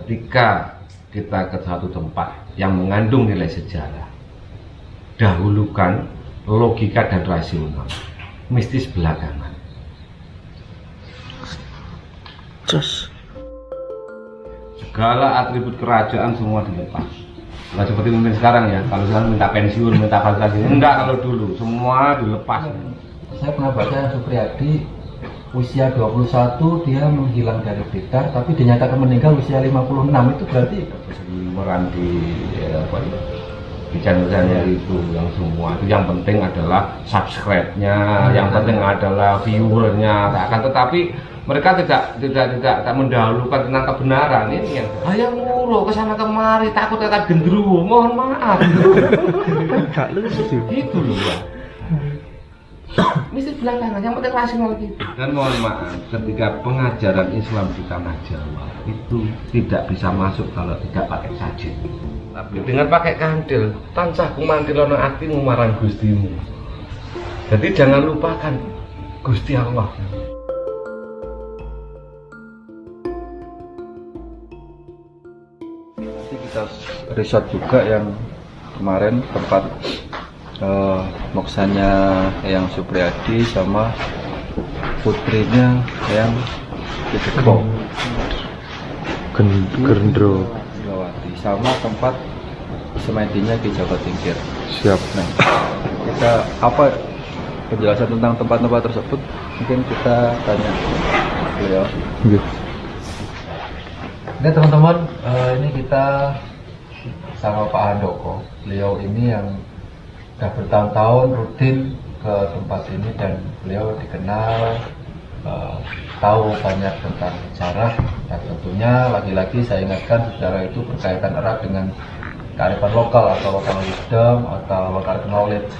ketika kita ke satu tempat yang mengandung nilai sejarah, dahulukan logika dan rasional, mistis belakangan. Terus Segala atribut kerajaan semua dilepas. Nggak seperti mungkin sekarang ya, kalau sekarang minta pensiun, minta fasilitas, enggak, kalau dulu semua dilepas. Saya pernah baca Supriyadi usia 21 dia menghilang dari Blitar, tapi dinyatakan meninggal usia 56. Itu berarti Meran di di channel-channel itu yang semua itu yang penting adalah subscribe-nya, yang penting adalah viewernya, akan tetapi mereka tidak mendahulukan tentang kebenaran. Ini yang ayah mulu kesana kemari takut akan gendruwo, mohon maaf. gak lucu. Gitu loh ya. Mesti belakangan, yang penting rasional gitu. Dan mohon maaf, ketika pengajaran Islam di tanah Jawa itu tidak bisa masuk kalau tidak pakai sajid. Tapi dengan pakai kandil, tansah kumantilono atimu marang Gustimu. Jadi jangan lupakan Gusti Allah. nanti kita riset juga yang kemarin tempat moksanya yang Supriyadi sama putrinya yang Dideko Gendro. Indrawati, sama tempat semedinya di Jawa Tingkir. Siap. Nah, kita apa penjelasan tentang tempat-tempat tersebut mungkin kita tanya beliau. Nggih. Oke teman-teman, ini kita sama Pak Handoko. Beliau ini yang sudah bertahun-tahun rutin ke tempat ini dan beliau dikenal, tahu banyak tentang sejarah. Dan tentunya lagi-lagi saya ingatkan sejarah itu berkaitan erat dengan kearifan lokal atau local wisdom atau local knowledge,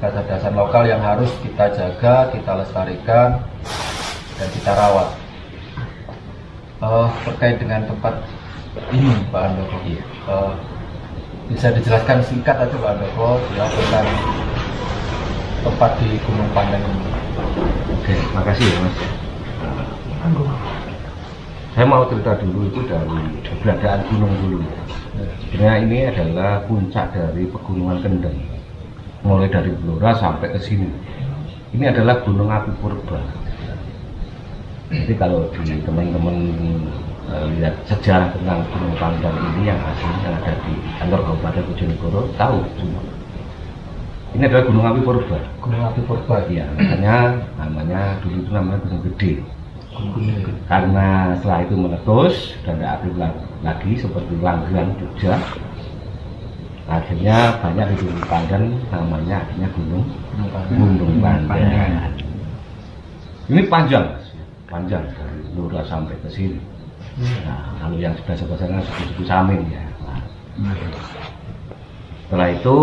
kecerdasan lokal yang harus kita jaga, kita lestarikan dan kita rawat. Terkait dengan tempat ini Pak Handoko, bisa dijelaskan singkat aja Pak Handoko ya tentang tempat di Gunung Pandan ini. Oke, makasih ya Mas. Saya mau cerita dulu itu dari keberadaan gunung dulu. Sebenarnya ini adalah puncak dari pegunungan Kendeng, mulai dari Blora sampai ke sini. Ini adalah Gunung Api Purba. Jadi kalau di teman-teman lihat sejarah tentang Gunung Pandan ini yang aslinya ada di kantor Kabupaten Bojonegoro, tahu semua. Ini adalah Gunung Api Purba. Gunung Api Purba Ya, namanya dulu itu namanya Gunung Gede. Karena setelah itu meletus dan tidak aktif lagi seperti Langgeran Jogja, akhirnya banyak di Gunung Pandan namanya akhirnya Gunung Pandan. Ini panjang dari Blora sampai ke sini. Nah, kalau yang sebelah sana suku Samin ya. Nah, setelah itu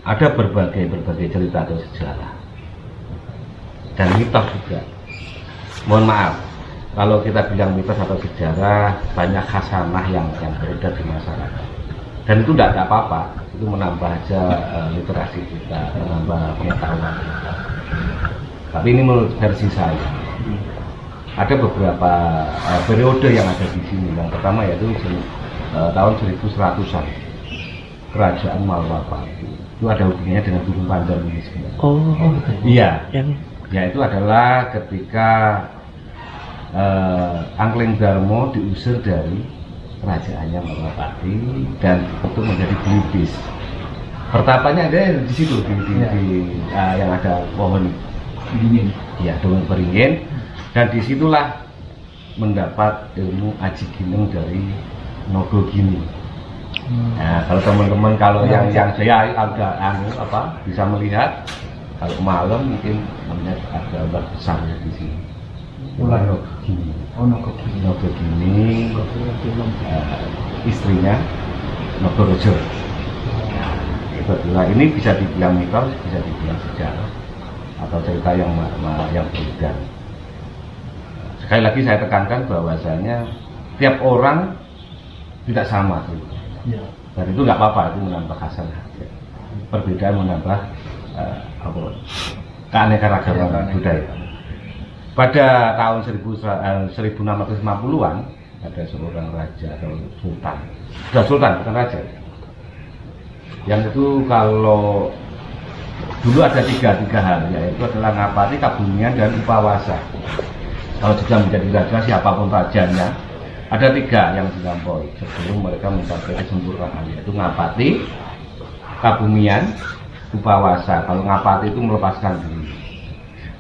ada berbagai cerita atau sejarah dan mitos juga. Mohon maaf kalau kita bilang mitos atau sejarah, banyak khasanah yang beredar di masyarakat, dan itu tidak apa-apa, itu menambah aja literasi kita, menambah pengetahuan kita. Tapi ini menurut versi saya, ada beberapa periode yang ada di sini. Yang pertama yaitu tahun 1100-an, kerajaan Malwapati. Itu ada hubungannya dengan Gunung Pandan ini sebenarnya. Oh, iya. Yang Yaitu adalah ketika Angkleng Darmo diusir dari kerajaannya Malwapati dan itu menjadi Belibis. Pertapanya ada di situ yang ada pohon beringin. Ya, pohon beringin. Dan disitulah mendapat ilmu aji gineng dari Nogogini. Nah, kalau teman-teman yang saya bisa melihat kalau malam mungkin namanya ada gambar besarnya di sini. Nogogini, istrinya Nogorojo. Nah, ini bisa dibilang mitos, bisa dibilang sejarah atau cerita yang berbeda. Sekali lagi saya tekankan bahwasanya tiap orang tidak sama sih. Ya. Dan itu nggak apa-apa, itu menambah khasanah. Perbedaan menambah keanekaragaman budaya. Pada tahun 1650-an ada seorang raja atau sultan, sudah sultan bukan raja, yang itu kalau dulu ada tiga hal, yaitu adalah ngapati, kabumian, dan upawasa. Kalau sudah menjadi raja, siapapun rajanya, ada tiga yang dilampaui sebelum mereka mencapai kesempurnaan, yaitu ngapati, kabumian, upawasa. Kalau ngapati itu melepaskan diri,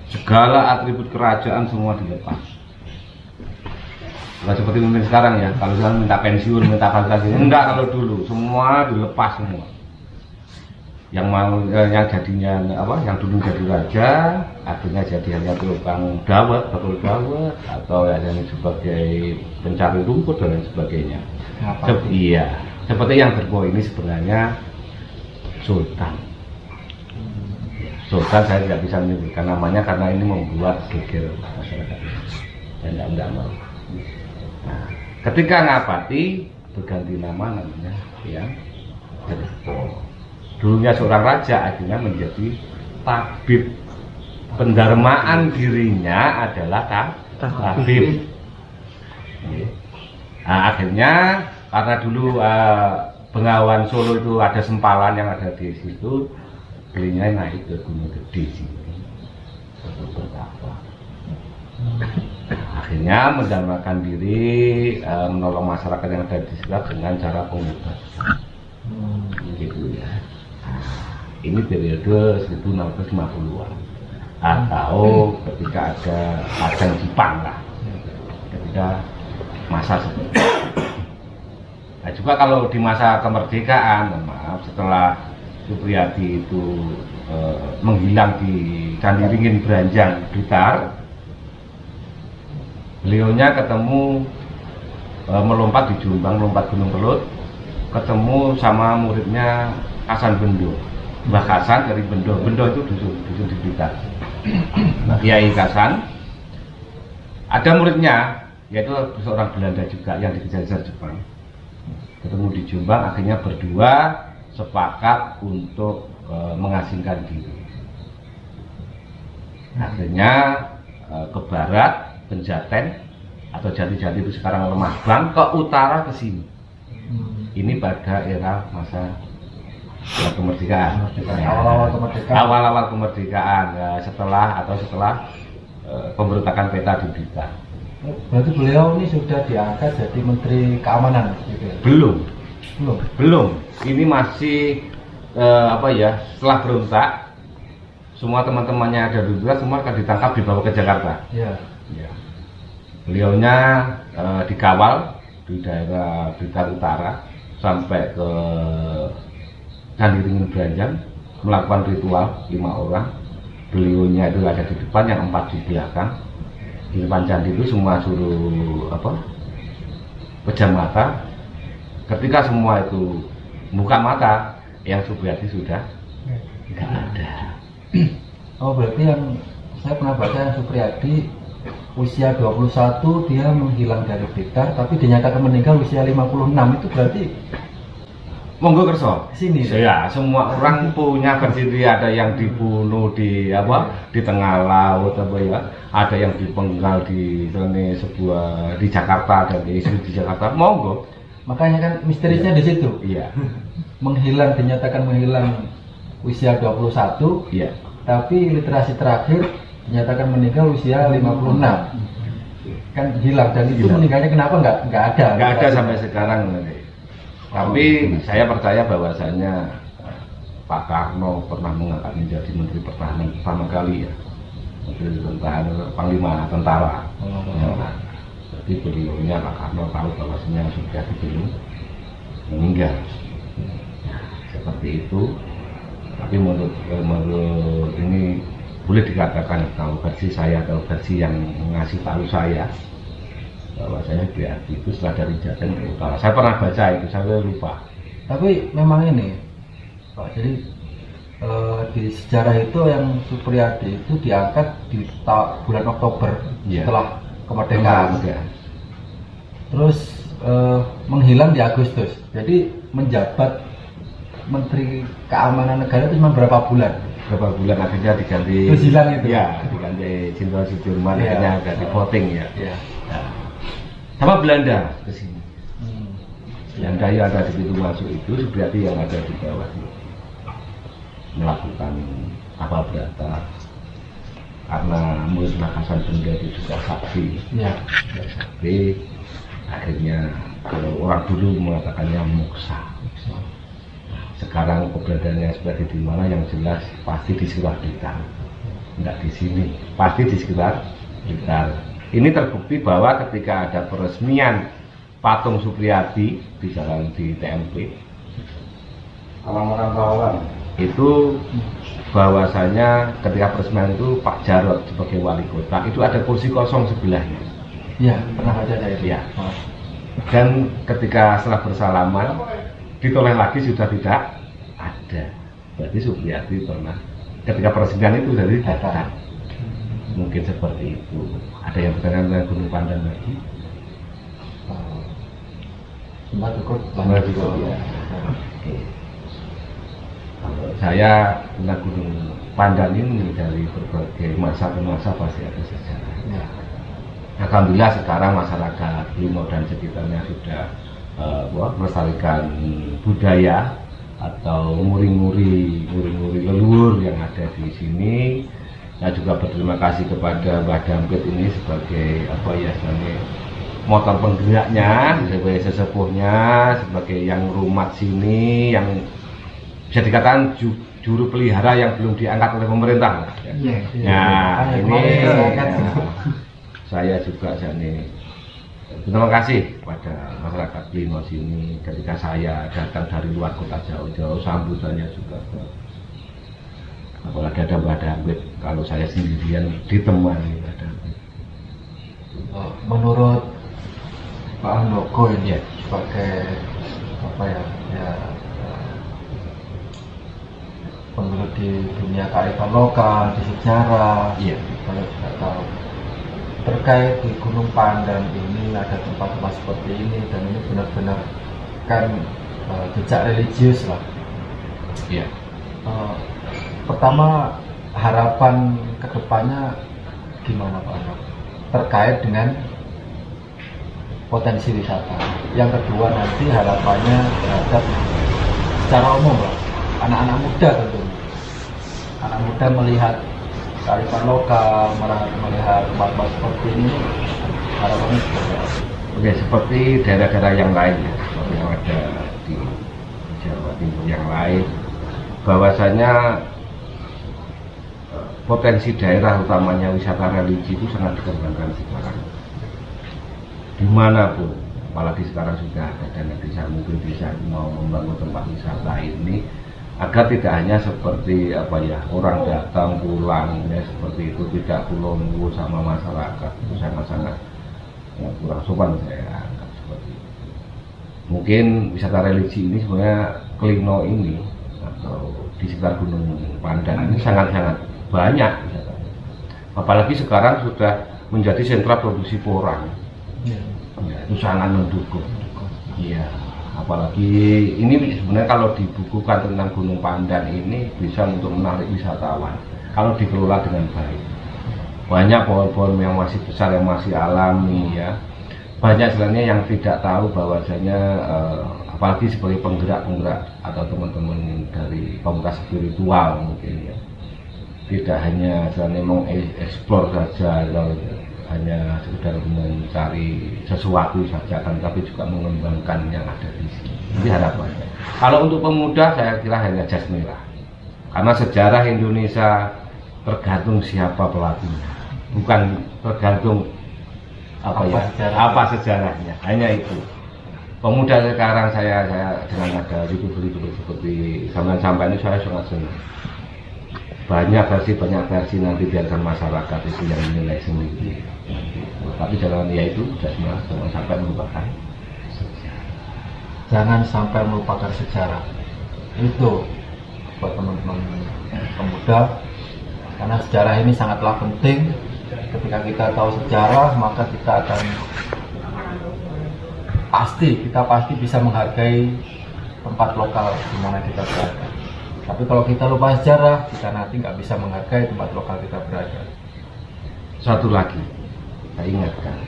segala atribut kerajaan semua dilepas. Nggak seperti mungkin sekarang ya, kalau misalnya minta pensiun, minta kasih, enggak, kalau dulu semua dilepas semua. Yang mau yang jadinya apa, yang dulu jadi raja akhirnya jadi hanya tukang dawet, bakul dawet, atau yang sebagai pencari rumput dan lain sebagainya. Iya, seperti yang terbawa ini sebenarnya sultan. Sultan saya tidak bisa menyebutkan namanya karena ini membuat geger masyarakat dan tidak mau. Nah, ketika ngapati berganti nama namanya yang Derpo. Dulunya seorang raja akhirnya menjadi tabib. Pendarmaan dirinya adalah tabib. Nah, akhirnya karena dulu Bengawan Solo itu ada sempalan yang ada di situ, belinya naik ke Gunung Gede sini untuk bertapa. Akhirnya mendarmakan diri, menolong masyarakat yang ada di sekitar dengan cara pengobatan. Gitu ya. Ini periode 1950-an atau ketika ada Padang Jepang lah, ketika masa seperti itu. Nah, juga kalau di masa kemerdekaan, maaf, setelah Supriyadi itu menghilang di Candi Ringin Branjang Blitar, beliaunya ketemu melompat di Jombang, lompat Gunung Kelut, ketemu sama muridnya Hasan Bendo, Mbah Hasan dari Bendo. Bendo itu dusun di Blitar. Nah, Kiai Hasan ada muridnya, yaitu seorang Belanda juga yang dikejar-kejar Jepang. Ketemu di Jombang, akhirnya berdua sepakat untuk mengasingkan diri. Akhirnya ke barat, Penjaten atau Jati-Jati itu sekarang Lemah Bang, ke utara ke sini. Ini pada era masa kemerdekaan. Awal-awal kemerdekaan, setelah pemberontakan peta di Blitar. Berarti beliau ini sudah diangkat jadi Menteri Keamanan gitu ya? Belum. Ini masih setelah berontak, semua teman-temannya ada di Blitar semua akan ditangkap, dibawa ke Jakarta. Ya. Beliaunya dikawal di daerah Blitar Utara sampai ke Candi Ringin Branjang, melakukan ritual 5 orang. Beliaunya itu ada di depan, yang 4 di belakang. Di depan candi itu semua suruh pejam mata. Ketika semua itu buka mata, yang Supriyadi sudah nggak ada. Oh, berarti yang saya pernah baca, yang Supriyadi usia 21 dia menghilang dari Blitar, tapi dinyatakan meninggal usia 56. Itu berarti monggo kerso sini ya, semua orang punya versi dia. Ada yang dibunuh di tengah laut, ada yang dipenggal di sebuah di Jakarta, dan di Jakarta. Monggo, makanya kan misteriusnya di situ. Iya. Dinyatakan menghilang usia 21. Iya. Tapi literasi terakhir dinyatakan meninggal usia 56. Kan hilang, dan itu meninggalnya kenapa nggak ada sampai sekarang. Tapi saya percaya bahwasanya Pak Karno pernah mengangkat menjadi Menteri Pertahanan pertama kali ya, Menteri Pertahanan, Panglima Tentara. Jadi beliaunya Pak Karno tahu bahwasanya sudah belum meninggal. Seperti itu. Tapi menurut ini boleh dikatakan, kalau versi saya atau versi yang ngasih tahu saya, bahwa saya BRI itu setelah dari Jaten ke utara. Saya pernah baca itu, saya lupa. Tapi memang ini Pak, jadi di sejarah itu yang Supriyadi itu diangkat di bulan Oktober setelah kemerdekaan. Terus menghilang di Agustus. Jadi menjabat Menteri Keamanan Negara itu cuma berapa bulan? Akhirnya diganti. Terus hilang itu? Ya, diganti Jenderal Sudirman, akhirnya ada di voting ya. Nah, sama Belanda ke sini. Belanda yang ada di pintu masuk itu Supriyadi yang ada di bawah itu melakukan apa berata karena musnah Hasan Benda itu juga saksi. Ya. Tapi akhirnya kalau orang dulu mengatakannya muksa. Sekarang keberadaannya seperti di mana yang jelas pasti di sekitar Blitar, enggak di sini, pasti di sekitar Blitar. Ini terbukti bahwa ketika ada peresmian patung Supriyadi di jalan di TMP, orang-orang kawan itu bahwasanya ketika peresmian itu Pak Jarot sebagai wali kota itu ada kursi kosong sebelahnya. Ya, pernah baca saya itu. Ya. Dan ketika setelah bersalaman ditoleh lagi sudah tidak ada. Berarti Supriyadi pernah ketika peresmian itu dari datang. Mungkin seperti itu. Ada yang berkaitan dengan Gunung Pandan lagi? Sempat ikut Sempat ikut, ya. Oke. Kalau saya tentang Gunung Pandan ini dari berbagai masa ke masa pasti ada sejarahnya. Alhamdulillah sekarang masyarakat Limo dan sekitarnya sudah melestarikan budaya atau muri-muri leluhur yang ada di sini. Saya juga berterima kasih kepada Mbah Dampit ini sebagai apa ya sebagai motor penggeraknya, sebagai sesepuhnya, sebagai yang rumat sini, yang bisa dikatakan juru pelihara yang belum diangkat oleh pemerintah. Ya, ini saya juga jadi terima kasih kepada masyarakat Lino sini ketika saya datang dari luar kota jauh-jauh, sambutannya juga apalagi ada Mbah Dampit, kalau saya sendirian ditemani Mbah Dampit. Menurut Pak Handoko ini sebagai apa ya, penggelut di dunia kearifan lokal, di sejarah, kalau tidak tahu terkait di Gunung Pandan ini ada tempat-tempat seperti ini dan ini benar-benar kan jejak religius lah. Iya. Pertama harapan kedepannya gimana Pak Handoko terkait dengan potensi wisata. Yang kedua nanti harapannya terhadap secara umum lah, anak-anak muda tentunya. Anak muda melihat kearifan lokal, melihat tempat-tempat seperti ini, harapannya seperti apa? Oke, seperti daerah-daerah yang lain ya, seperti yang ada di Jawa Timur yang lain, bahwasanya potensi daerah utamanya wisata religi itu sangat dikembangkan sekarang. Dimanapun, apalagi sekarang sudah ada dana desa, mungkin bisa mau membangun tempat wisata ini agar tidak hanya seperti apa ya orang datang pulang ya seperti itu, tidak kulongu sama masyarakat, itu sangat-sangat ya, kurang sopan saya anggap seperti itu. Mungkin wisata religi ini sebenarnya Kelino ini atau di sekitar Gunung Pandan ini sangat-sangat banyak wisatanya. Apalagi sekarang sudah menjadi sentra produksi porang. Ya, itu sangat mendukung. Iya, apalagi ini sebenarnya kalau dibukukan tentang Gunung Pandan ini bisa untuk menarik wisatawan kalau dikelola dengan baik. Banyak pohon-pohon yang masih besar, yang masih alami ya. Banyak sebenarnya yang tidak tahu bahwasanya apalagi sebagai penggerak-penggerak atau teman-teman dari komunitas spiritual mungkin ya, tidak hanya sebenarnya mengeksplor saja atau hanya sekedar mencari sesuatu saja kan, tapi juga mengembangkan yang ada di sini. Jadi harapannya kalau untuk pemuda saya kira hanya jas merah, karena sejarah Indonesia tergantung siapa pelakunya, bukan tergantung apa sejarahnya, hanya itu. Pemuda sekarang saya dengan ada youtuber seperti sampai ini saya sangat senang. Banyak versi nanti biarkan masyarakat itu yang menilai sendiri. Tapi jangan ya itu jangan sampai melupakan sejarah. Jangan sampai melupakan sejarah. Itu buat teman-teman pemuda, karena sejarah ini sangatlah penting. Ketika kita tahu sejarah, maka kita pasti bisa menghargai tempat lokal di mana kita berada. Tapi kalau kita lupa sejarah, kita nanti nggak bisa menghargai tempat lokal kita berada. Satu lagi, saya ingatkan,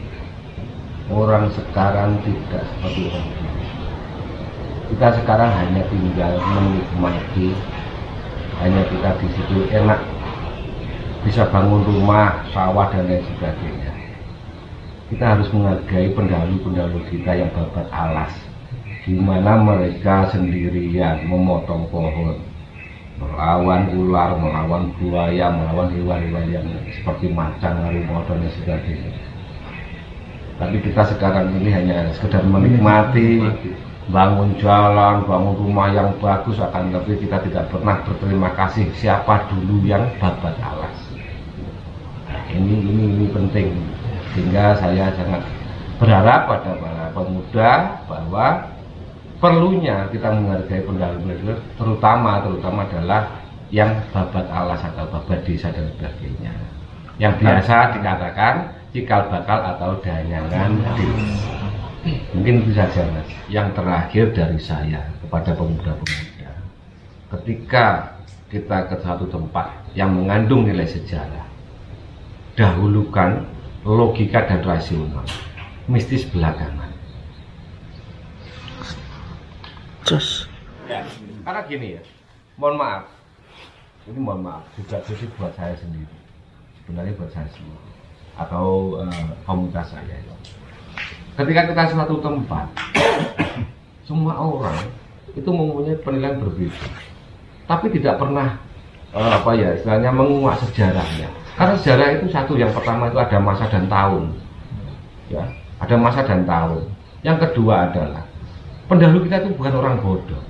orang sekarang tidak seperti orang dulu. Kita sekarang hanya tinggal menikmati, hanya kita di situ enak, bisa bangun rumah, sawah dan lain sebagainya. Kita harus menghargai pendahulu-pendahulu kita yang babat alas, di mana mereka sendirian memotong pohon, melawan ular, melawan buaya, melawan hewan-hewan yang seperti macan, harimau dan lain sebagainya. Tapi kita sekarang ini hanya sekedar menikmati, bangun jalan, bangun rumah yang bagus, akan tapi kita tidak pernah berterima kasih siapa dulu yang babat alas. Nah, ini penting, sehingga saya sangat berharap pada para pemuda bahwa perlunya kita menghargai pendahulu, terutama adalah yang babat alas atau babat desa dan sebagainya, yang biasa dikatakan cikal bakal atau danyangan desa. Mungkin itu saja Mas. Yang terakhir dari saya kepada pemuda-pemuda, ketika kita ke satu tempat yang mengandung nilai sejarah, dahulukan logika dan rasional, mistis belakangan. Karena gini ya, mohon maaf, ini mohon maaf juga khusus buat saya sendiri, sebenarnya buat saya sendiri atau komunitas saya ya. Ketika kita suatu tempat, semua orang itu mempunyai penilaian berbeda, tapi tidak pernah istilahnya menguak sejarahnya. Karena sejarah itu satu, yang pertama itu ada masa dan tahun, ya, ada masa dan tahun. Yang kedua adalah pendahulu kita itu bukan orang bodoh.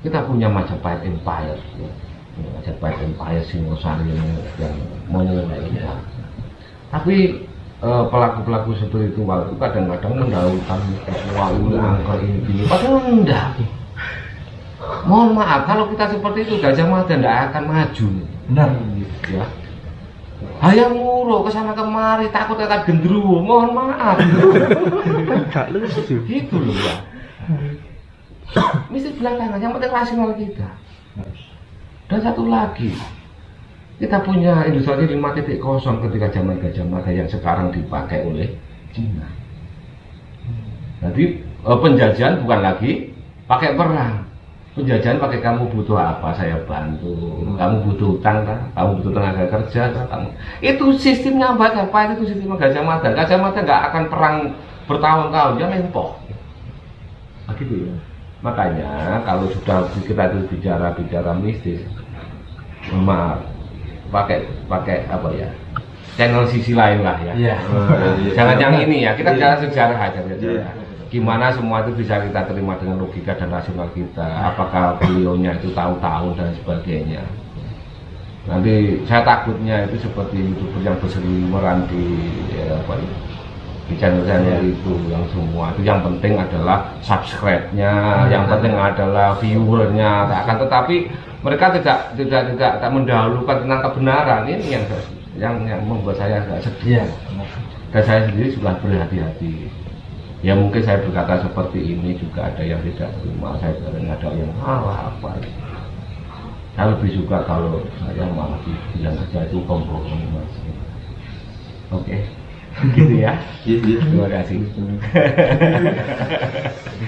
Kita punya Majapahit Empire, ya. Majapahit Empire, Singosari yang monumen kita. Tapi pelaku-pelaku spiritual itu kadang-kadang mendahulukan wah ini angker ini gini, padahal enggak. Mohon maaf, kalau kita seperti itu Gajah Mada tidak akan maju. Benar. Ya. Hayang muro kesana kemari, takut akan gendruwo. Mohon maaf. Gak lucu. Gitu loh ya. Mesti belakangan, yang penting rasional kita. Dan satu lagi, kita punya industri 5.0 ketika zaman Gajah Mada yang sekarang dipakai oleh Cina. Jadi penjajahan bukan lagi pakai perang. Penjajahan pakai kamu butuh apa, saya bantu. Kamu butuh utang kan? Kamu butuh tenaga kerja kan? Kamu. Itu sistemnya apa? Itu sistem Gajah Mada. Gajah Mada nggak akan perang bertahun-tahun, dia nempoh. Begitu ya. Makanya kalau sudah kita itu bicara mistis, maaf, pakai apa ya, channel sisi lain lah ya. Iya. Jangan yang ini ya, kita bicara sejarah aja. Gimana semua itu bisa kita terima dengan logika dan rasional kita. Apakah beliaunya itu tahu tahun dan sebagainya. Nanti saya takutnya itu seperti YouTuber yang berseliweran di di channel-channel itu, yang semua itu yang penting adalah subscribe-nya, yang penting adalah viewernya. Akan tetapi mereka tidak mendahulukan tentang kebenaran. Ini yang membuat saya agak sedih. Dan saya sendiri sudah berhati-hati. Ya mungkin saya berkata seperti ini juga ada yang tidak terima, saya ada yang apa. Saya lebih suka kalau saya malah bilang saja itu kompromi Mas. Oke. Gitu ya. Terima kasih.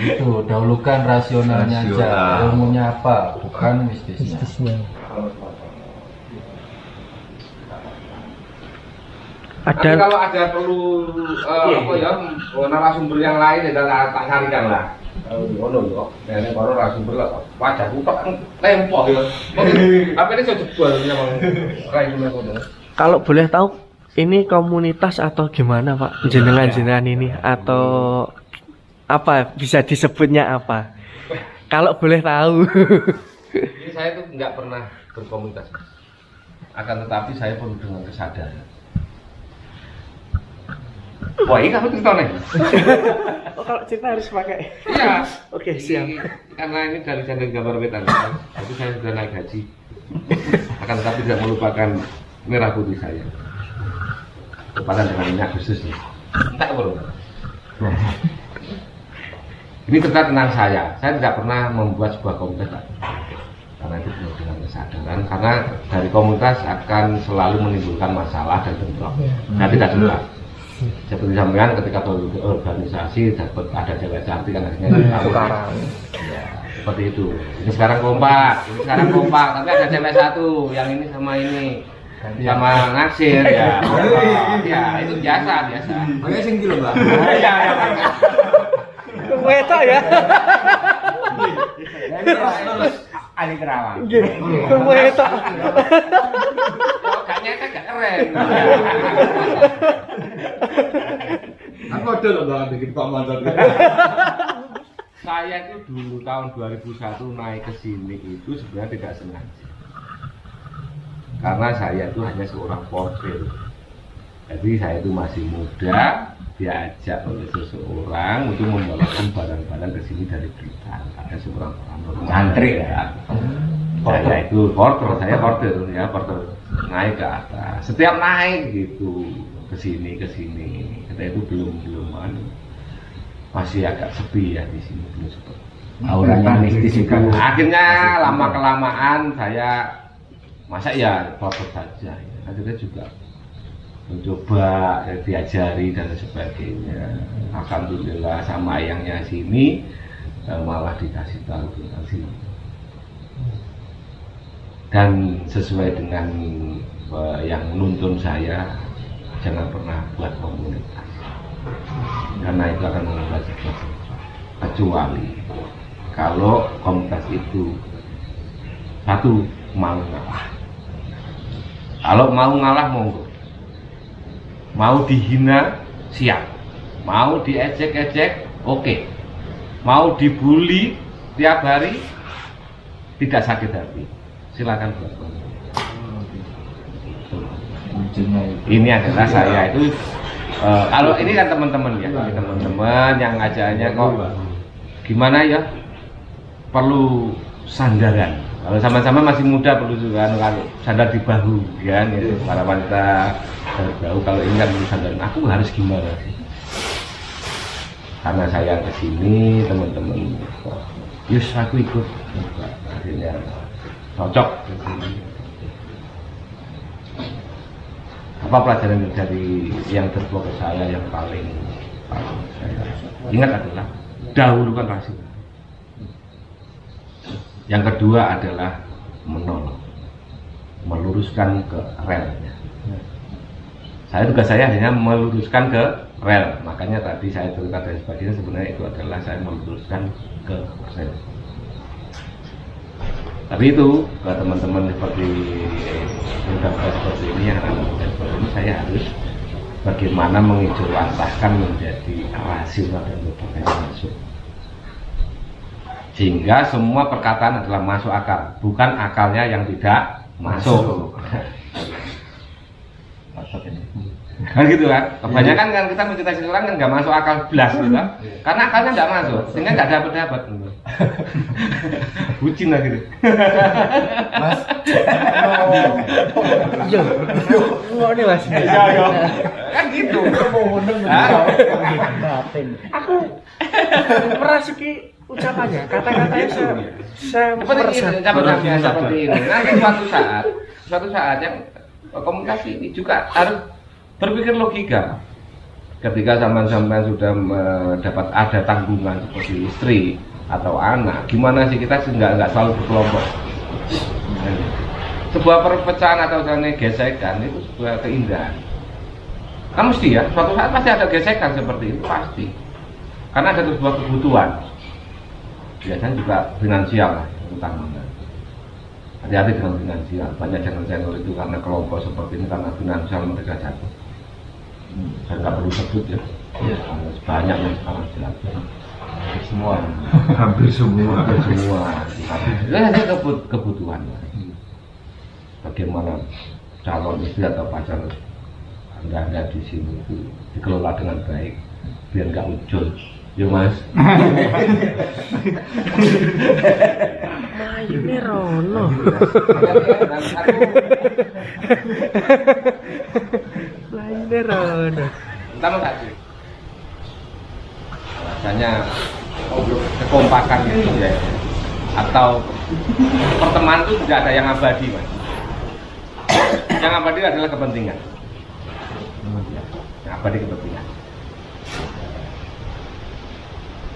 Itu dahulukan rasionalnya aja, ilmunya apa, bukan mistisnya. Tapi kalau ada perlu narasumber yang lain ya tak carikan lah. Ono yo, nek ono narasumber lah wajahku tok tempo ya. Tapi ini saya jebol memang kayak gimana. Kalau boleh tahu ini komunitas atau gimana Pak? Jenengan ini atau apa, bisa disebutnya apa? Kalau boleh tahu. Ini saya tuh nggak pernah berkomunitas. Akan tetapi saya perlu dengan kesadaran. Wah, ini kamu cerita nih. Oh, kalau cerita harus pakai. Iya. Oke, siap. Karena ini dari channel gambar wetan, jadi saya sudah naik gaji. Akan tetapi tidak melupakan merah putih saya. Kepada dengan ini Agustus nih. Entah bro. Ini tentang saya. Saya tidak pernah membuat sebuah komunitas. Karena itu penuh dengan kesadaran. Karena dari komunitas akan selalu menimbulkan masalah dan bentrok. Saya tidak suka. Seperti sampean ketika berorganisasi dapat ada cewek cantik kan akhirnya Sekarang. ya, seperti itu. Ini sekarang kompak, tapi ada cewek satu yang ini sama ini sama naksir ya. Ya itu biasa. Makanya sing kilo, Mbak. Ya. Wetok ya. Terus Ali Kerawang. Wetok. Kalau gak nyata gak keren. Aku ada loh Mbak bikin Pak Mantan. Saya itu dulu tahun 2001 naik ke sini itu sebenarnya tidak sengaja. Karena saya itu hanya seorang portir. Jadi saya itu masih muda, diajak oleh seseorang untuk membawakan barang-barang ke sini dari Blitar. Ada seorang antri ya. Saya itu porter, ya porter naik ke atas. Setiap naik gitu ke sini. Kita itu belum masih agak sepi ya di sini belum seperti. Auranya mistis itu. Akhirnya lama kelamaan saya masa ya porter saja. Akhirnya juga mencoba diajari dan sebagainya. Alhamdulillah sama ayangnya sini malah dikasih tahu tentang sini. Dan sesuai dengan yang menuntun saya, jangan pernah buat komunitas karena itu akan membuat sesuatu. Kecuali kalau komunitas itu satu mau ngalah. Kalau mau ngalah monggo. Mau dihina siap, mau diejek-ejek oke, mau dibully tiap hari tidak sakit hati, silakan buat komunitas. Ini adalah saya itu kalau ini kan teman-teman ya, teman-teman yang ngajaknya kok gimana ya, perlu sandaran. Kalau sama-sama masih muda perlu juga kalau sandar di bahu, kan gitu. Para wanita tahu kalau ini kan sandaran. Aku harus gimana sih? Karena saya kesini teman-teman, yus aku ikut, akhirnya cocok. Apa pelajaran dari yang terbawa ke saya yang paling saya ingat adalah dahulukan rasional. Yang kedua adalah menolong, meluruskan ke relnya. Tugas saya hanya meluruskan ke rel, makanya tadi saya cerita dan sebagainya sebenarnya itu adalah saya meluruskan ke rel. Tapi itu ke teman-teman seperti muda seperti ini yang anak muda seperti ini, saya harus bagaimana mengijawantahkan menjadi rasional dan berbagai masuk. Sehingga semua perkataan adalah masuk akal, bukan akalnya yang tidak masuk. Kan gitu kan, kebanyakan kan kita mencintai seseorang kan nggak masuk akal belas gitu kan, karena akalnya nggak masuk, sehingga nggak dapat. Bucin lah gitu. Mas, Yo, ini mas. Kan gitu. Aku merasuki ucapannya, kata-katanya saya seperti ini. Nanti suatu saat yang komunikasi ini juga harus berpikir logika. Ketika sampean sudah mendapat ada tanggungan seperti istri atau anak, gimana sih kita nggak selalu berkelompok. Sebuah perpecahan atau gesekan itu sebuah keindahan. Kan mesti ya, suatu saat pasti ada gesekan seperti itu pasti. Karena ada sebuah kebutuhan. Biasanya juga finansial lah, utamanya. Hati-hati dengan finansial. Banyak channel-channel itu karena kelompok seperti ini karena finansial mereka jatuh. Saya nggak perlu sebut ya. Banyak yang sekarang jatuh. Semua. Hampir semua. Itu hanya kebutuhan. Bagaimana calon istri atau pacar anda di sini itu dikelola dengan baik biar nggak ujul. Yo mas. Ini Rono. Ini Rono. Pertama nggak sih? Rasanya kekompakan itu ya, atau pertemanan itu tidak ada yang abadi mas. Yang abadi adalah kepentingan. Nah, abadi kepentingan.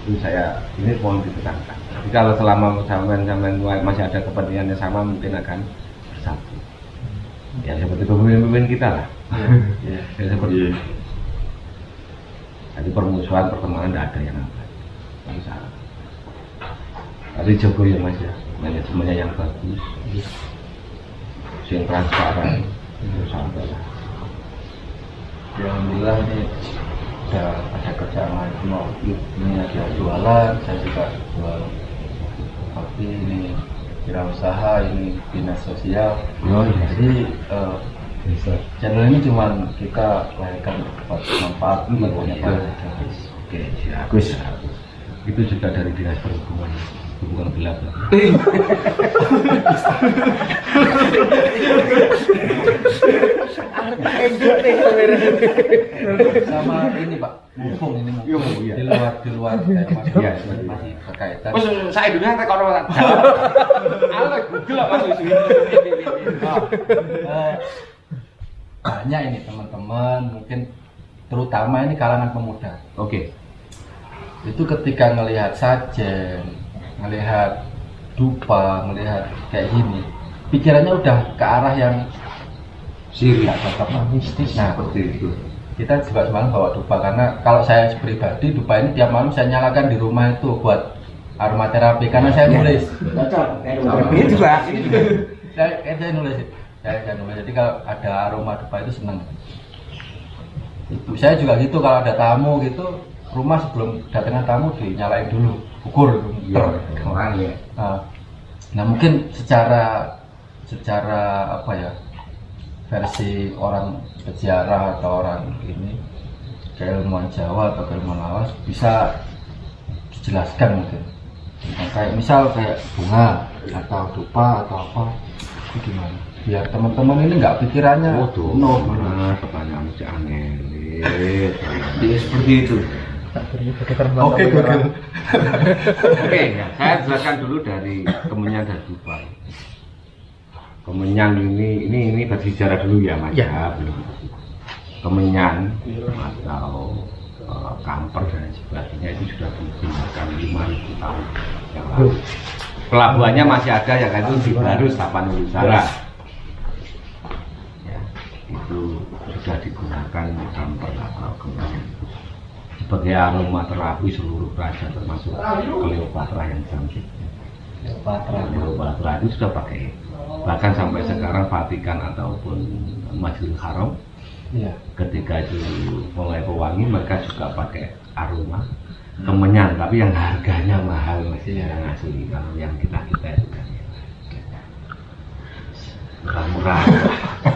Itu ini mohon ditekankan. Jadi kalau selama sampean masih ada kepentingan yang sama, mungkin akan bersatu. Ya seperti pemimpin kita lah. Ya seperti. Jadi permusuhan pertemuan tidak ada yang apa. Misalnya. Tapi Joko ya Mas ya, manajemennya yang bagus, yang transparan, sampai lah. Alhamdulillah ini udah ada kerjaan lain semua. Ini ada jualan, saya juga jual. Tapi ini wirausaha, ini dinas sosial. Jadi channel ini cuma kita lahirkan buat manfaat buat Oke, bagus. Itu juga dari dinas perhubungan, hubungan gelap. sama ini Pak, mumpung ini mumpung Iya. di luar Iya, masih berkaitan. Mas saya dulu nggak kalau orang Alek Google apa sih? Banyak ini teman-teman, mungkin terutama ini kalangan pemuda. Oke. Itu ketika ngelihat sajen, ngelihat dupa, ngelihat kayak gini, pikirannya udah ke arah yang Siri. nggak cocok, mistis. Nah, Seperti itu. kita juga semalam bawa dupa karena kalau saya pribadi dupa ini tiap malam saya nyalakan di rumah itu buat aromaterapi karena saya nulis. Ini juga. Saya nulis. Saya nulis. Jadi kalau ada aroma dupa itu senang. Itu saya juga gitu kalau ada tamu gitu, rumah sebelum datangnya tamu dinyalain dulu, ukur. Orang ya. Nah mungkin secara apa ya, versi orang peziarah atau orang ini keilmuan Jawa atau keilmuan lawas bisa dijelaskan mungkin. Nah, kayak misal kayak bunga atau dupa atau apa itu gimana? Biar teman-teman ini nggak pikirannya pertanyaan si aneh. Dia seperti itu. Oke, Google. Oke, saya jelaskan dulu dari kemenyan dan dupa. Kemenyan ini bersejarah dulu ya Mas ya, belum. Kemenyan atau kamper dan sebagainya itu sudah digunakan 5.000 tahun yang lalu. Pelabuhannya masih ada yang itu di Barus Tapanuli-Utara. Ya, itu sudah digunakan kamper atau kemenyan sebagai aroma terapi seluruh kerajaan termasuk Cleopatra yang cantik. Cleopatra itu sudah pakai, bahkan sampai sekarang Vatikan ataupun Masjidil Haram ketika itu mulai pewangi mereka juga pakai aroma kemenyan, tapi yang harganya mahal masih yang asli. Kalau yang kita itu kan murah-murah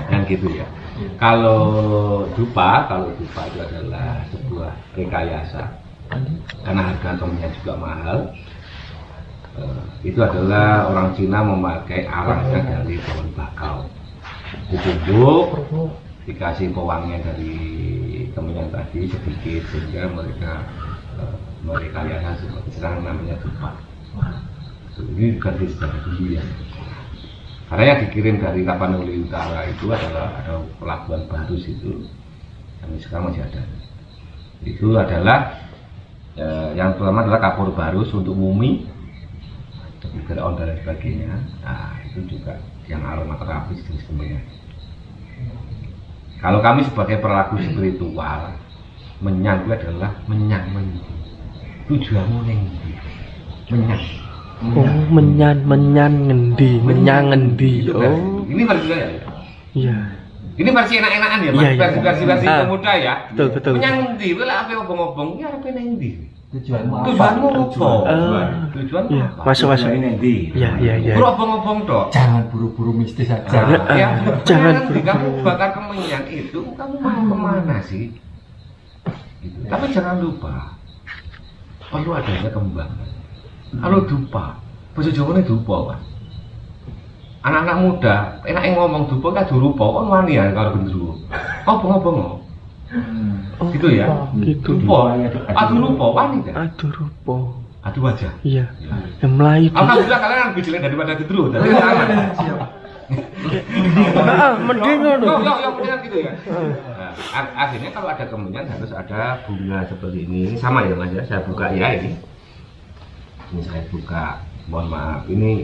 kan gitu ya. Kalau dupa itu adalah sebuah rekayasa karena harga kemenyan juga mahal. Itu adalah orang Cina memakai arangnya dari pohon bakau, ditumbuk, dikasih pewangian dari kemenyan tadi sedikit sehingga mereka merekayasa seperti sekarang namanya dupa. Ini bukan sejarah dulu ya. Karena yang dikirim dari Tapanuli Utara itu adalah ada pelabuhan Barus itu, yang sekarang masih ada. Itu adalah yang pertama adalah kapur Barus untuk mumi, on dan sebagainya. Nah itu juga yang aromaterapi jenis kemenyan. Kalau kami sebagai pelaku spiritual, menyan itu adalah menyang mendi. Tujuanmu ngendi? Menyang. Menyan ngendi. Oh. Ini versi saya ya. Iya. Ini versi enak-enakan ya, Mas. Iya. Versi pemuda ya. Betul. Menyang ngendi? Lah apa obong-obong? Ya apa nang ndi? Tujuanmu apa? Tujuanmu apa? Tujuanmu Iya, apa? masuk. Iya. Buru obong-obong tok. Jangan buru-buru mistis aja. Ya, Jangan nanti kamu bakar kemenyan itu, kamu mau kemana sih? Gitu. Tapi jangan lupa, perlu adanya kembangan. Kalau dupa, bahasa Jawa ini dupa, Pak. Anak-anak muda, enaknya ngomong dupa kan durupa, kan wani ya kalau gendruwo. Obong-obong. Oh, Gitu ya. Gitu. Dupa, aduh rupa, wani kan? Aduh rupa. Aduh wajah. Iya. Yang Melayu. Alhamdulillah kalian lebih jelek daripada gendruwo. Jadi aman. Mending ngono. Yo, mendingan gitu ya. Nah, akhirnya kalau ada kemenyan harus ada bunga seperti ini sama ya Mas ya, saya buka ya ini saya buka, mohon maaf ini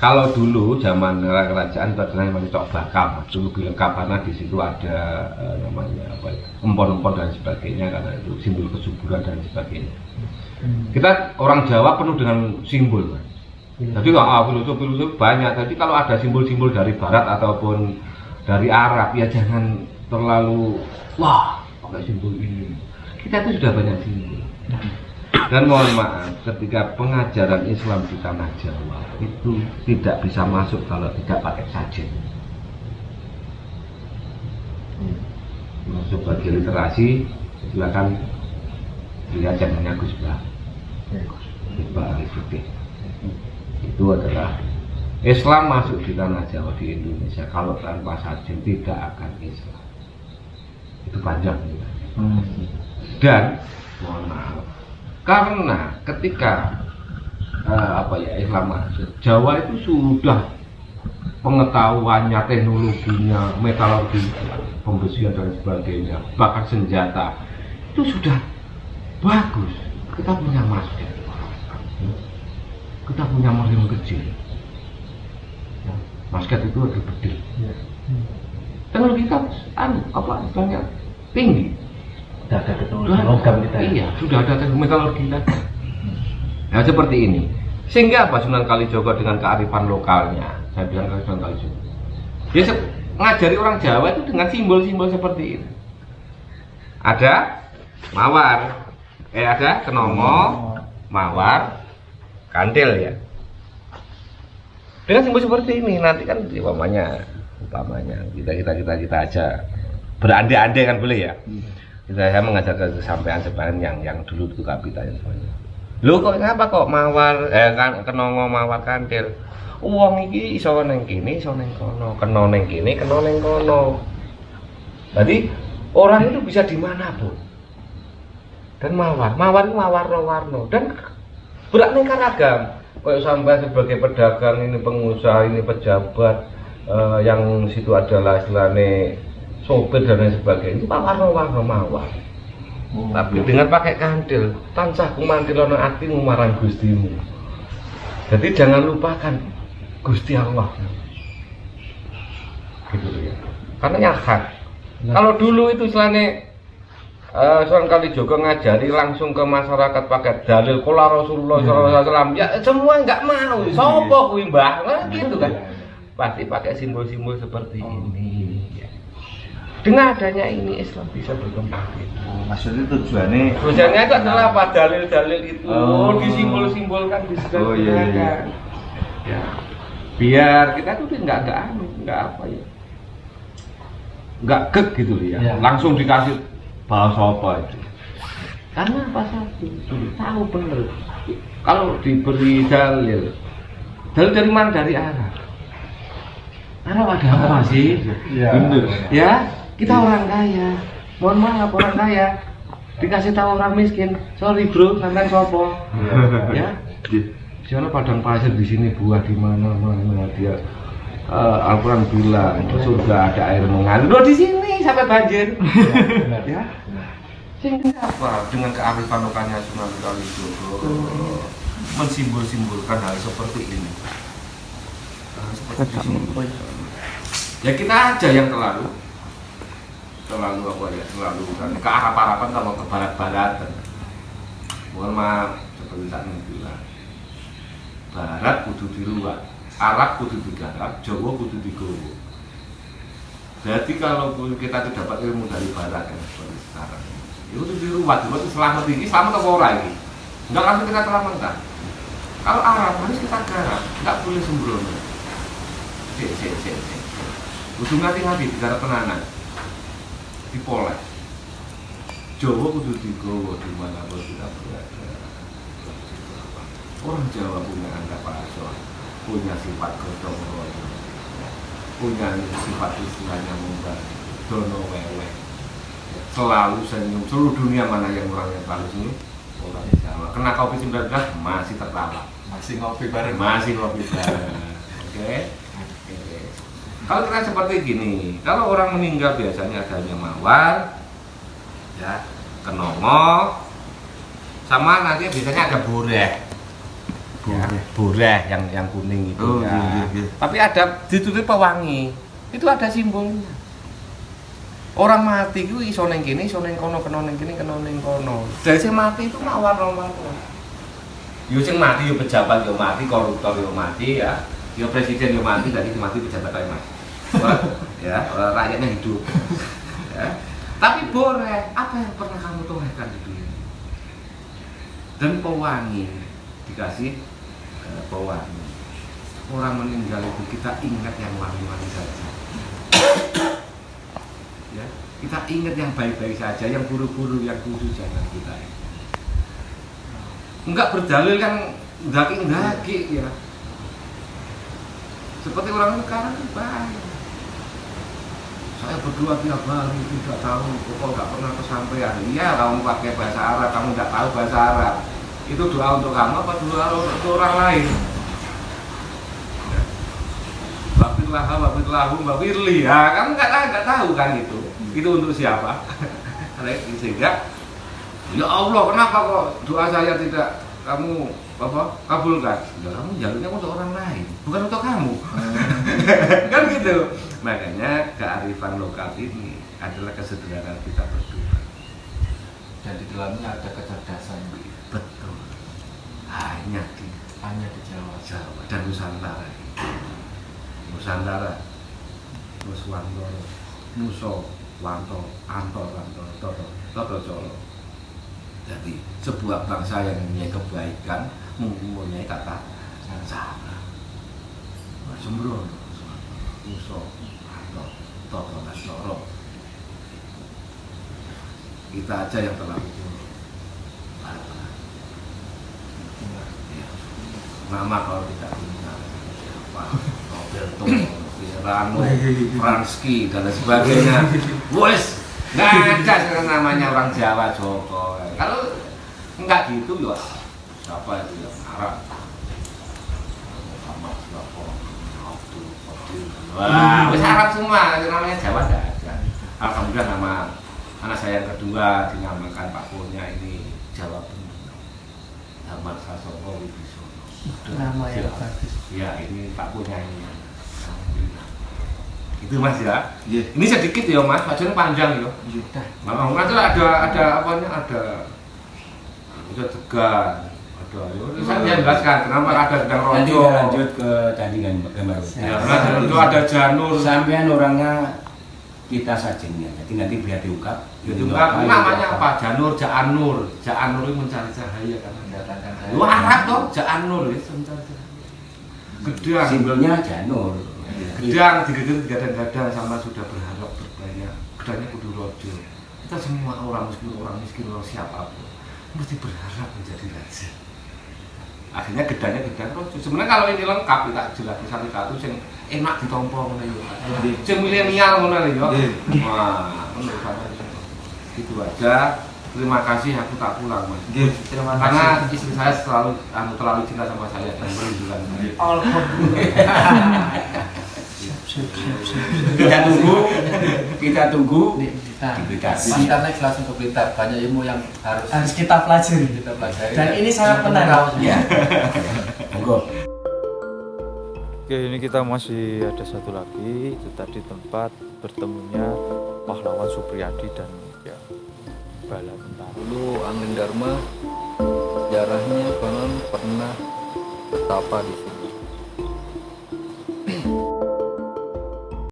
kalau dulu zaman kerajaan itu adalah namanya cok bakam, dulu lengkap karena di situ ada namanya apa ya, empon-empon dan sebagainya karena itu simbol kesuburan dan sebagainya. Kita orang Jawa penuh dengan simbol, Mas. Jadi filosofi banyak. Jadi kalau ada simbol-simbol dari Barat ataupun dari Arab ya jangan terlalu wah pakai simbol ini. Kita itu sudah banyak simbol. Dan mohon maaf, ketika pengajaran Islam di tanah Jawa itu tidak bisa masuk kalau tidak pakai sajen. Sebagai literasi silakan lihat channelnya Gus Bah. Itu adalah Islam masuk di tanah Jawa di Indonesia kalau tanpa sajen tidak akan Islam. Itu panjang ya. Dan mohon maaf karena ketika Islam masuk Jawa itu sudah pengetahuannya, teknologinya, metalurgi, pembesian dan sebagainya, bahkan senjata itu sudah bagus. Kita punya masker, kita punya mesin kecil, masker itu ada gede. Teknologi kita banyak tinggi. Sudah ada teknologi logam kita. Iya, sudah ada teknologi metalurgi kita. Nah seperti ini. Sehingga apa Sunan Kalijogo dengan kearifan lokalnya, saya bilang Sunan Kalijogo. Dia ngajari orang Jawa itu dengan simbol-simbol seperti ini. Ada mawar, ada kenomo, mawar, kantil ya. Dengan simbol seperti ini nanti kan umpamanya kita aja berandai-andai kan boleh ya. Saya mengajar ke kesampaian yang dulu itu kapitanya semuanya. Lho kok kenapa kok mawar kenongo mawar kantil. Uang iki iso neng kene, iso neng kono, kena neng kene, kena neng kono. Jadi orang itu bisa dimanapun. Dan mawar itu warna-warna dan beraneka ragam. Kayak sampai sebagai pedagang ini pengusaha ini pejabat yang situ adalah istilahnya sopir dan lain sebagainya itu warna-warna mawar. Tapi dengan pakai kandil, tansah kumantilono atimu marang Gustimu. Jadi jangan lupakan Gusti Allah. Gitu ya. Karena hak. Kalau dulu itu istilahnya Sunan Kalijogo ngajari langsung ke masyarakat pakai dalil qala Rasulullah sallallahu alaihi wasallam. Ya semua enggak mau. Sopo kuwi Mbah? Nah, gitu kan. Pasti pakai simbol-simbol seperti ini. Dengan adanya ini Islam bisa berkembang. Maksudnya tujuannya itu adalah apa? Dalil-dalil itu disimbol-simbolkan di segala ya. Biar kita tuh nggak apa ya, nggak gek gitu ya. Langsung dikasih bahasa apa itu. Karena apa satu tahu bener. Kalau diberi dalil dari mana? Dari Arab. Arab ada apa sih? Bener. Ya. Kita orang kaya, mohon maaf orang kaya dikasih tahu orang miskin, sorry bro, sampai sopo, ya, di sana padang pasir di sini buah di mana dia, Al-Quran bilang surga ada air mengalir, di sini sampai banjir, ya, sehingga apa dengan kearifan lokalnya Sunan Kalijogo mensimbol-simbolkan hal seperti ini, ya kita aja yang terlalu kan ke arah-arahan atau ke barat-baratan. Mohon maaf seperti saya bilang, Barat kudu diruat, Arab kudu digarap, Jawa kudu digowo. Jadi kalau kita tidak dapat ilmu dari Barat kan seperti sekarang, itu diruat, itu selamat ini, selamat apa orang ini? Enggak langsung kita selamatkan. Kalau Arab harus kita garap, enggak boleh sembrono. Kudu ngati-ngati digarap tenanan. Dipoles. Jawa kudu digowo di mana pun kita berada. Orang Jawa punya antapasor, punya sifat gotong royong, punya sifat istilahnya membantu, dono wewe, selalu senyum. Seluruh dunia mana yang orangnya selalu senyum? Orang Jawa. Kena COVID-19 masih tertawa, masih ngopi bareng. Oke. Kalau kita seperti gini, kalau orang meninggal biasanya adanya mawar, ya, kenongo, sama nanti biasanya ada boreh. Ya, boreh yang kuning itu Oh, ya. iya, iya. Tapi ada ditutup pewangi. Itu ada simbolnya. Orang mati itu iso ning kene, iso ning kono, kena ning kene, kena ning kono. Dari sing mati itu mawar nomor. Yo sing mati yo pejabat yo mati, koruptor yo mati ya. Yo presiden yo mati, dari mati pejabat ae mati. Ya, rakyatnya hidup. Ya. Tapi boreh, apa yang pernah kamu torehkan di dunia? Dan pewangi dikasih pewangi. Orang meninggal itu kita ingat yang wangi-wangi saja. Ya, kita ingat yang baik-baik saja, yang buruk-buruk, yang khusus jangan kita. Enggak berdalil kan daki-daki ya. Seperti orang sekarang baik. Saya berdua tiap hari tidak tahu, kok nggak pernah kesampaian. Iya, kamu pakai bahasa Arab, kamu nggak tahu bahasa Arab. Itu doa untuk kamu apa doa untuk orang lain? Wafirli, ya kamu nggak tahu kan itu untuk siapa? Sehingga ya Allah, kenapa kok doa saya tidak kamu kabulkan? Ya kamu jalurnya untuk orang lain, bukan untuk kamu. Kan gitu. Makanya kearifan lokal ini adalah kesederhanaan kita berdoa. Dan di dalamnya ada kecerdasan. Betul. Hanya di Jawa. Jawa dan Nusantara. Nusantara, Nuswantoro, Nuso, Wanto, Anto, Toto, Colo. Jadi sebuah bangsa yang mempunyai kebaikan, mempunyai tata cara. Sembrono, Nuso, Anto, Toto, Colo. Kita aja yang terlalu buruk. Nama kalau tidak punya siapa? Roberto, Rano, Franski dan lain sebagainya. Wes, nggak ada namanya orang Jawa Joko. Kalau enggak gitu ya siapa itu yang Arab? Muhammad Joko, Abdul Qadir. Wah, wes Arab semua. Namanya Jawa enggak ada. Alhamdulillah nama anak saya yang kedua dinamakan Pak Punya ini Jawa Bener. Ahmad Sasongko Wibisono. Nama yang bagus. Ya, ini Pak Punya ini. Itu Mas ya. Iya. Ini sedikit ya Mas, bacanya panjang ya. Sudah. Nah, nanti ada apanya ada degan, ada. Saya jelaskan kenapa ada sedang Nanti rojo. kita lanjut ke tandingan gambar. Ya, nah, itu ada janur. Sampean orangnya kita sajengnya. Jadi nanti biar diungkap. Itu kan namanya apa? Janur, Ja'anur. Ja'anur itu mencari cahaya kan. Mendatangkan saya. Lu Arab toh, Ja'anur ya, mencari cahaya. Gedang. Simbolnya janur. Gedang digigit gadang-gadang sama sudah berharap berbanyak. Gedangnya kudu rojo. Kita semua orang miskin, orang siapapun mesti berharap menjadi raja. Akhirnya gedangnya gedang rojo. Sebenarnya kalau ini lengkap kita jelaskan satu sing enak ditompo ngono yo. Sing milenial ngono lho yo. Wah, menurut saya itu aja. Terima kasih, aku tak pulang Mas. Terima Karena kasih. istri saya terlalu cinta sama saya dan merindukan saya. Kita tunggu Nah, dikasih. Mas karena kelas untuk Blitar banyak ilmu yang harus kita pelajari. kita pelajari. Dan ini sangat menarik. Ya. Monggo. Oke, ini kita masih ada satu lagi, itu tadi tempat bertemunya pahlawan Supriyadi dan ya bala tentara. Dulu Angling Dharma sejarahnya konon pernah bertapa di sini.